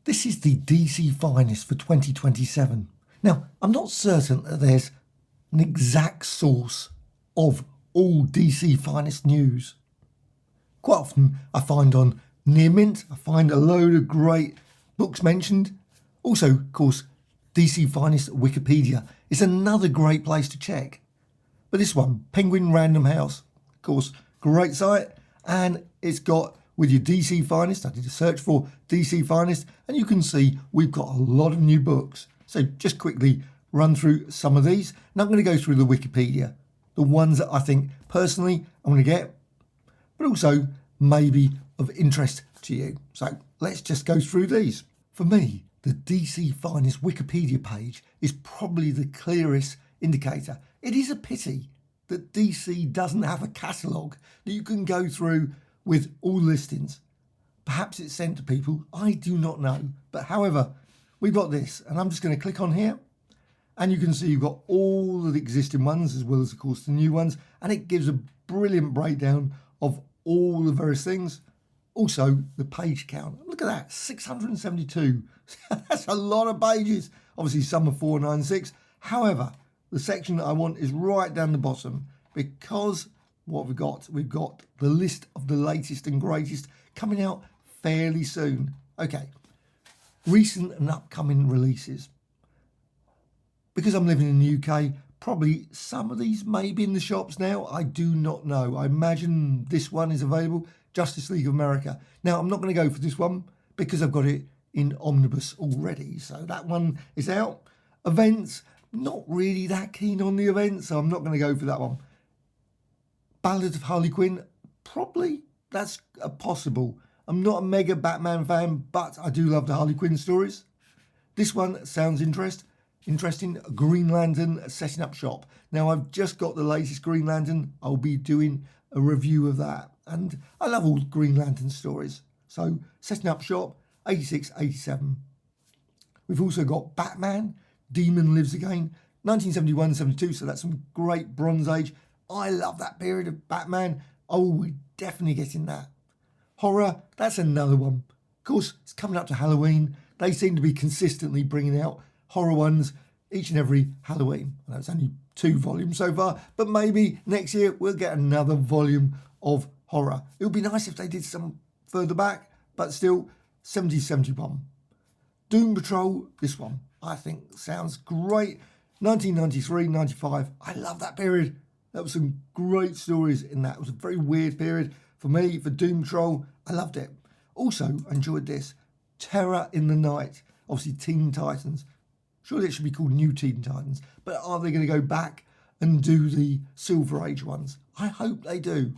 This is the DC Finest for 2027. Now, I'm not certain that there's an exact source of all DC Finest news. Quite often I find on Near Mint, I find a load of great books mentioned. Also, of course, DC Finest Wikipedia is another great place to check. But this one, Penguin Random House, of course, great site, and it's got with your DC Finest, I did a search for DC Finest, and you can see we've got a lot of new books. So just quickly run through some of these. And I'm going to go through the Wikipedia, the ones that I think personally I'm going to get, but also maybe of interest to you. So let's just go through these. For me, the DC Finest Wikipedia page is probably the clearest indicator. It is a pity that DC doesn't have a catalogue that you can go through with all listings. Perhaps it's sent to people, I do not know. But however, we've got this, and I'm just going to click on here, and you can see you've got all of the existing ones as well as, of course, the new ones, and it gives a brilliant breakdown of all the various things. Also, the page count. Look at that, 672. That's a lot of pages. Obviously, some are 496. However, the section that I want is right down the bottom, because what we've got the list of the latest and greatest coming out fairly soon. Okay, recent and upcoming releases. Because I'm living in the UK, probably some of these may be in the shops now. I do not know. I imagine this one is available, Justice League of America. Now, I'm not going to go for this one because I've got it in Omnibus already. So that one is out. Events, not really that keen on the events, so I'm not going to go for that one. Ballad of Harley Quinn, probably that's a possible. I'm not a mega Batman fan, but I do love the Harley Quinn stories. This one sounds interesting. Green Lantern setting up shop. Now I've just got the latest Green Lantern. I'll be doing a review of that. And I love all Green Lantern stories. So setting up shop, 86, 87. We've also got Batman, Demon Lives Again, 1971, 72. So that's some great Bronze Age. I love that period of Batman. Oh, we're definitely getting that. Horror, that's another one. Of course, it's coming up to Halloween. They seem to be consistently bringing out horror ones each and every Halloween. I know it's only 2 volumes so far, but maybe next year we'll get another volume of horror. It would be nice if they did some further back, but still 70, 71. Doom Patrol, this one, I think sounds great. 1993, 95. I love that period. There were some great stories in that. It was a very weird period for me, for Doom Patrol. I loved it. Also, I enjoyed this. Terror in the Night. Obviously, Teen Titans. Surely it should be called New Teen Titans. But are they going to go back and do the Silver Age ones? I hope they do.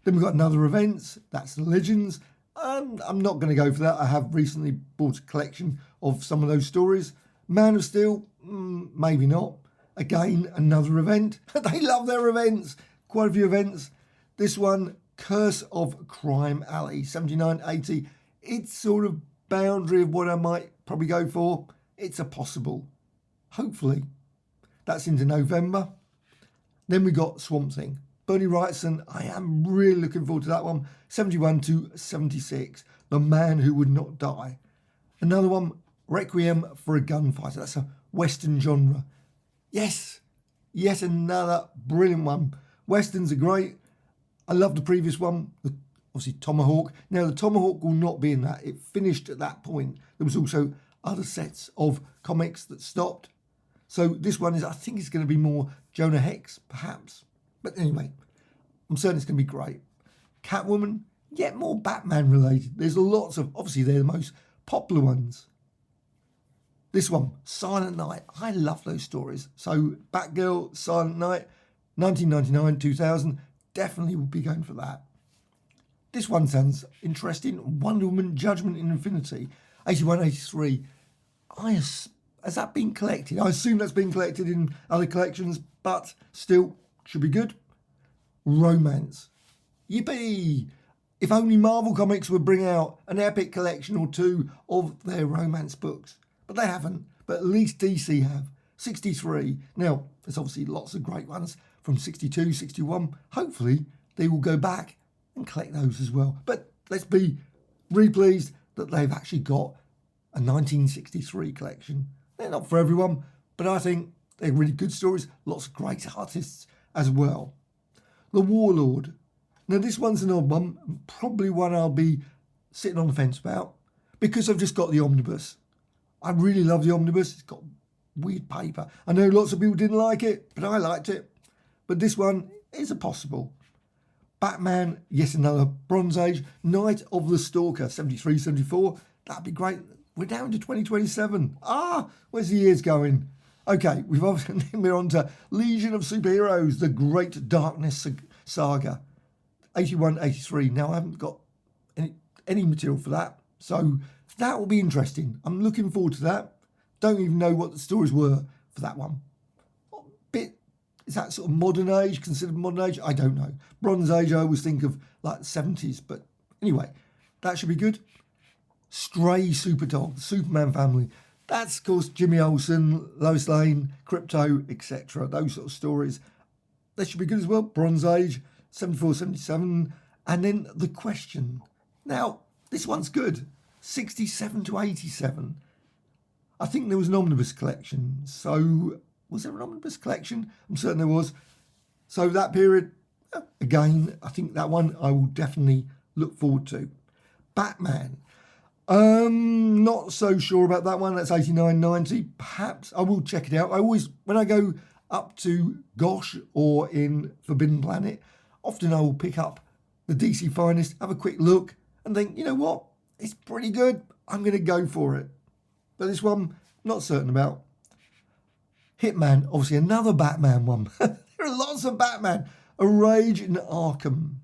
Then we've got another events. That's Legends. I'm not going to go for that. I have recently bought a collection of some of those stories. Man of Steel, maybe not. Again, another event. They love their events. Quite a few events. This one, Curse of Crime Alley, 79, 80. It's sort of boundary of what I might probably go for. It's a possible. Hopefully. That's into November. Then we got Swamp Thing. Bernie Wrightson, I am really looking forward to that one. 71 to 76. The Man Who Would Not Die. Another one, Requiem for a Gunfighter. That's a Western genre. Yes, yet another brilliant one. Westerns are great. I love the previous one, obviously Tomahawk. Now, the Tomahawk will not be in that. It finished at that point. There was also other sets of comics that stopped. So this one is, I think it's going to be more Jonah Hex, perhaps. But anyway, I'm certain it's going to be great. Catwoman, yet more Batman related. There's lots of, obviously they're the most popular ones. This one, Silent Night. I love those stories. So Batgirl, Silent Night, 1999, 2000. Definitely will be going for that. This one sounds interesting. Wonder Woman, Judgment in Infinity, 81, 83. Has that been collected? I assume that's been collected in other collections, but still should be good. Romance. Yippee! If only Marvel Comics would bring out an epic collection or two of their romance books. But they haven't. But at least DC have. 63. Now, there's obviously lots of great ones from 62, 61. Hopefully, they will go back and collect those as well. But let's be really pleased. that they've actually got a 1963 collection. They're not for everyone, but I think they're really good stories. Lots of great artists as well. The Warlord. Now this one's an odd one, probably one I'll be sitting on the fence about because I've just got the omnibus. I really love the omnibus. It's got weird paper. I know lots of people didn't like it, but I liked it. But this one is a possible. Batman, yes, another Bronze Age. Night of the Stalker, 73, 74. That'd be great. We're down to 2027. Where's the years going? Okay, we're on to Legion of Superheroes, the Great Darkness Saga, 81, 83. Now, I haven't got any material for that, so that will be interesting. I'm looking forward to that. Don't even know what the stories were for that one. Is that sort of modern age, considered modern age? I don't know. Bronze Age, I always think of like the 70s, but anyway, that should be good. Stray Superdog, the Superman family. That's, of course, Jimmy Olsen, Lois Lane, Krypto, etc. Those sort of stories. That should be good as well. Bronze Age, 74, 77. And then The Question. Now, this one's good. 67 to 87. I think there was an omnibus collection. So, was there an omnibus collection? I'm certain there was. So that period, again, I think that one I will definitely look forward to. Batman. Not so sure about that one. That's 89, 90. Perhaps I will check it out. I always, when I go up to Gosh or in Forbidden Planet, often I will pick up the DC Finest, have a quick look and think, you know what? It's pretty good. I'm going to go for it. But this one, not certain about. Hitman, obviously another Batman one. There are lots of Batman. A Rage in Arkham.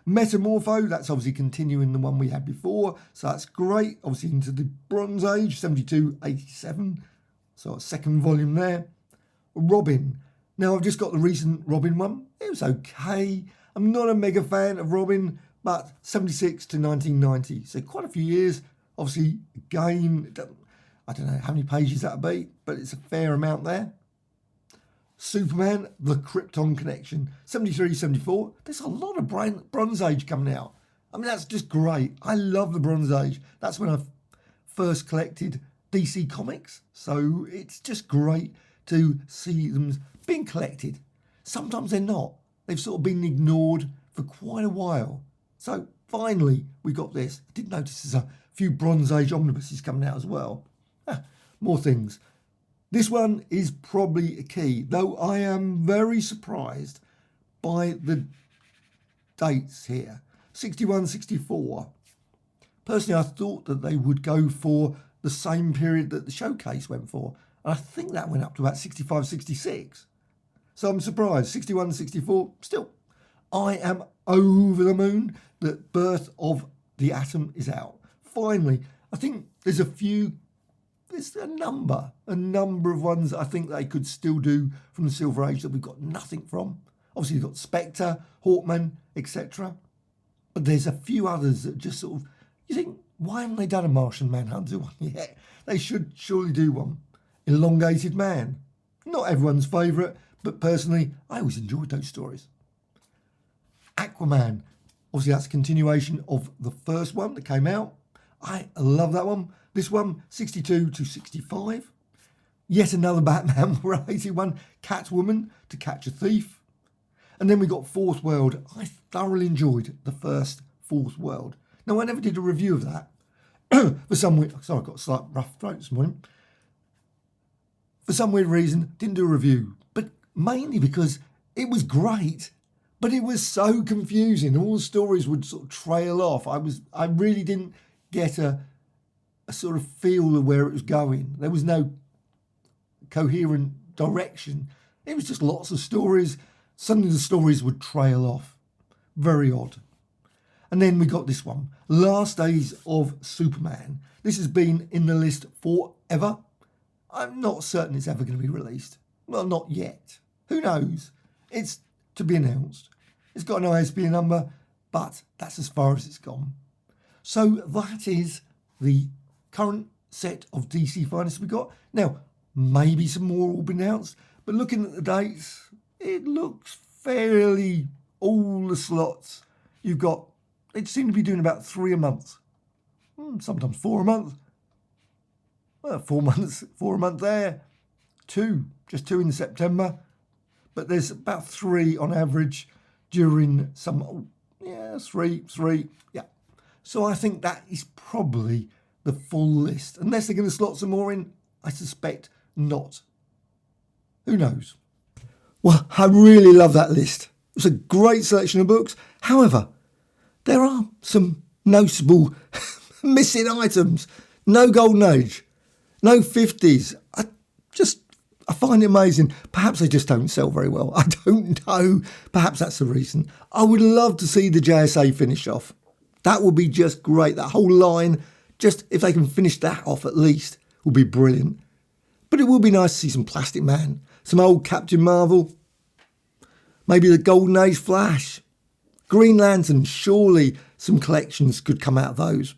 Metamorpho, that's obviously continuing the one we had before. So that's great. Obviously into the Bronze Age, 72, 87. So a second volume there. Robin. Now I've just got the recent Robin one. It was okay. I'm not a mega fan of Robin, but 76 to 1990. So quite a few years. Obviously, again, I don't know how many pages that'll be, but it's a fair amount there. Superman, The Krypton Connection, 73, 74. There's a lot of Bronze Age coming out. I mean, that's just great. I love the Bronze Age. That's when I first collected DC Comics. So it's just great to see them being collected. Sometimes they're not. They've sort of been ignored for quite a while. So finally, we got this. I did notice there's a few Bronze Age omnibuses coming out as well. More things. This one is probably a key, though I am very surprised by the dates here. 61, 64. Personally, I thought that they would go for the same period that the showcase went for. And I think that went up to about 65, 66. So I'm surprised. 61, 64, still. I am over the moon that Birth of the Atom is out. Finally, I think there's a number of ones I think they could still do from the Silver Age that we've got nothing from. Obviously, you've got Spectre, Hawkman, etc. But there's a few others that just sort of, you think, why haven't they done a Martian Manhunter one yet? They should surely do one. Elongated Man. Not everyone's favourite, but personally, I always enjoyed those stories. Aquaman. Obviously, that's a continuation of the first one that came out. I love that one. This one, 62 to 65. Yet another Batman variety one, Catwoman, To Catch a Thief. And then we got Fourth World. I thoroughly enjoyed the first Fourth World. Now, I never did a review of that. For some weird, sorry, I've got a slight rough throat this morning. For some weird reason, didn't do a review. But mainly because it was great, but it was so confusing. All the stories would sort of trail off. I really didn't get a sort of feel of where it was going. There was no coherent direction. It was just lots of stories. Suddenly the stories would trail off. Very odd. And then we got this one, Last Days of Superman. This has been in the list forever. I'm not certain it's ever going to be released. Well, not yet. Who knows? It's to be announced. It's got an ISBN number, but that's as far as it's gone. So that is the current set of DC Finest we got. Now, maybe some more will be announced, but looking at the dates, it looks fairly all the slots you've got. They seem to be doing about 3 a month. sometimes 4 a month. Well, 4 months, 4 a month there. Just two in September. But there's about 3 on average during some, three, yeah. So I think that is probably the full list. Unless they're going to slot some more in, I suspect not. Who knows? Well, I really love that list. It's a great selection of books. However, there are some noticeable missing items. No Golden Age, no 50s. I find it amazing. Perhaps they just don't sell very well. I don't know. Perhaps that's the reason. I would love to see the JSA finish off. That would be just great. That whole line, just if they can finish that off at least, would be brilliant. But it would be nice to see some Plastic Man, some old Captain Marvel, maybe the Golden Age Flash, Green Lantern. Surely some collections could come out of those.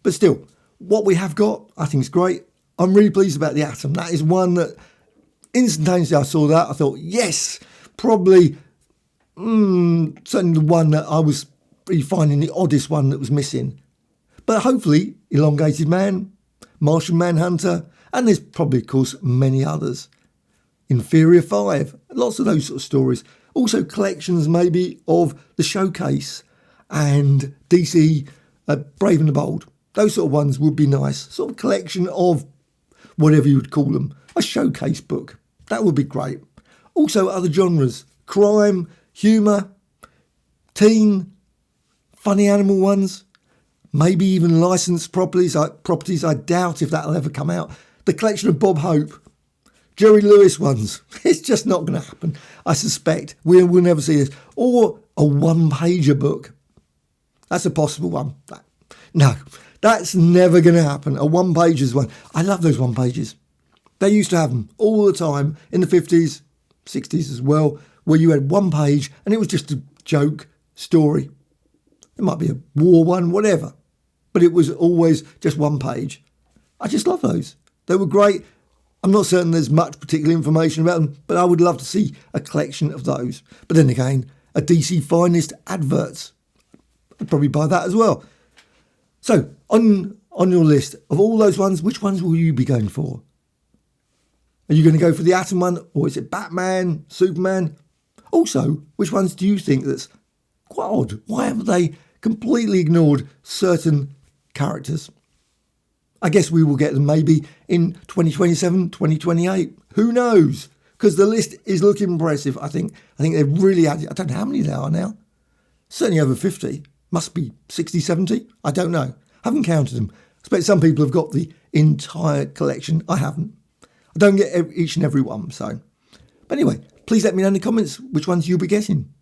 But still, what we have got, I think is great. I'm really pleased about the Atom. That is one that instantaneously I saw that, I thought, yes, probably, certainly the one that I was really finding the oddest one that was missing. But hopefully, Elongated Man, Martian Manhunter, and there's probably, of course, many others. Inferior 5, lots of those sort of stories. Also collections maybe of the Showcase and DC Brave and the Bold. Those sort of ones would be nice. Sort of collection of whatever you would call them. A showcase book. That would be great. Also other genres. Crime, humour, teen, funny animal ones. Maybe even licensed properties. I doubt if that'll ever come out. The collection of Bob Hope. Jerry Lewis ones. It's just not going to happen. I suspect we'll never see this. Or a one-pager book. That's a possible one. No, that's never going to happen. A one-pager's one. I love those one-pages. They used to have them all the time in the 50s, 60s as well, where you had one page and it was just a joke story. It might be a war one, whatever. But it was always just one page. I just love those. They were great. I'm not certain there's much particular information about them, but I would love to see a collection of those. But then again, a DC Finest adverts. I'd probably buy that as well. So, on your list of all those ones, which ones will you be going for? Are you going to go for the Atom one, or is it Batman, Superman? Also, which ones do you think that's quite odd? Why haven't they completely ignored certain characters? I guess we will get them maybe in 2027, 2028. Who knows? Because the list is looking impressive, I think. I think they've really added, I don't know how many there are now. Certainly over 50. Must be 60, 70. I don't know. Haven't counted them. I expect some people have got the entire collection. I haven't. I don't get each and every one, so. But anyway, please let me know in the comments which ones you'll be getting.